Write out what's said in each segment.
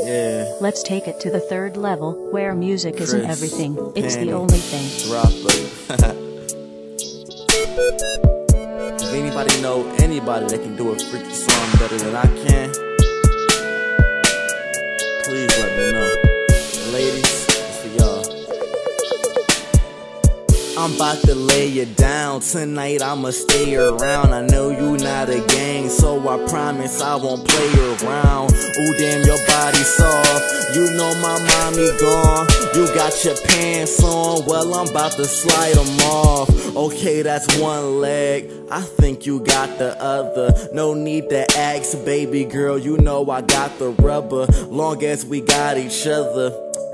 Yeah. Let's take it to the third level, where music Chris, isn't everything, it's Penny, the only thing. Dropper. If anybody know anybody that can do a freaky song better than I can, please let me know. Ladies, it's for y'all. I'm about to lay you down. Tonight I'ma stay around. I know you not a gang, so I promise I won't play around. Ooh, damn, your body soft. You know my mommy gone. You got your pants on. Well, I'm about to slide them off. Okay, that's one leg. I think you got the other. No need to ask, baby girl. You know I got the rubber. Long as we got each other,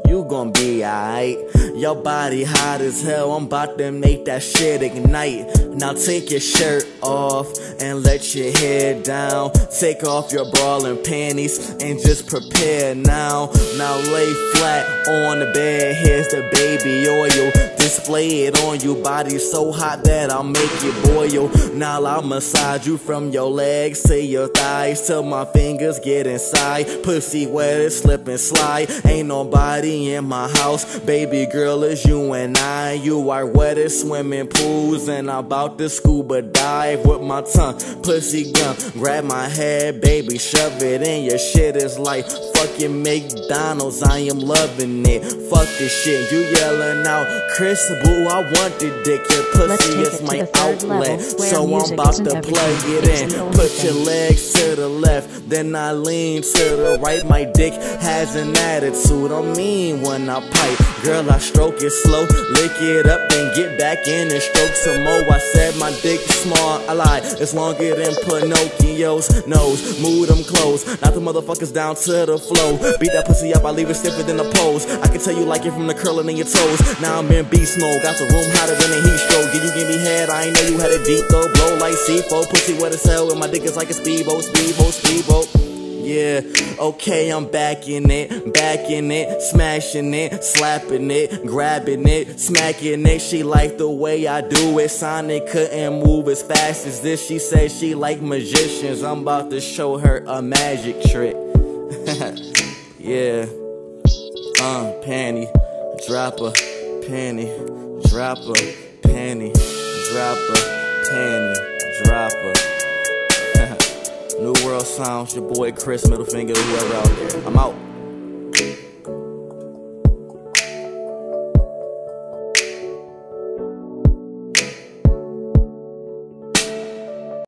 you gon' be alright. Your body hot as hell, I'm about to make that shit ignite. Now take your shirt off and let your hair down. Take off your bra and panties and just prepare now. Now lay flat on the bed, here's the baby oil. Display it on you, body so hot that I'll make you boil. Now I'll massage you from your legs to your thighs till my fingers get inside. Pussy wet and slip and slide. Ain't nobody in my house, baby girl, it's you and I. You are wet as swimming pools and I'm about to scuba dive with my tongue. Pussy gun, grab my head, baby, shove it in. Your shit is like fucking McDonald's, I am loving it. Fuck this shit, you yelling out, Chris, boo, I want the dick. Your pussy is my outlet, so I'm about to plug it in. Put your legs to the left, then I lean to the right. My dick has an attitude, I mean when I pipe. Girl, I stroke it slow, lick it up, then get back in and stroke some more. I said my dick is small, I lied. It's longer than Pinocchio's nose. Move them clothes, knock the motherfuckers down to the flow. Beat that pussy up, I leave it stiffer than a pose. I can tell you like it from the curling in your toes. Now I'm in beast mode, got the room hotter than a heat stroke. Did you give me head? I ain't know you had a deep throat. Blow like C4, pussy wet as hell, and my dick is like a speedboat, speedboat, speedboat. Yeah, okay, I'm back in it, smashing it, slapping it, grabbing it, smacking it. She liked the way I do it. Sonic couldn't move as fast as this. She said she like magicians. I'm about to show her a magic trick. Yeah, panty dropper, panty dropper, panty dropper, panty dropper. New World Sounds, your boy Chris, middle finger, whoever out there. I'm out.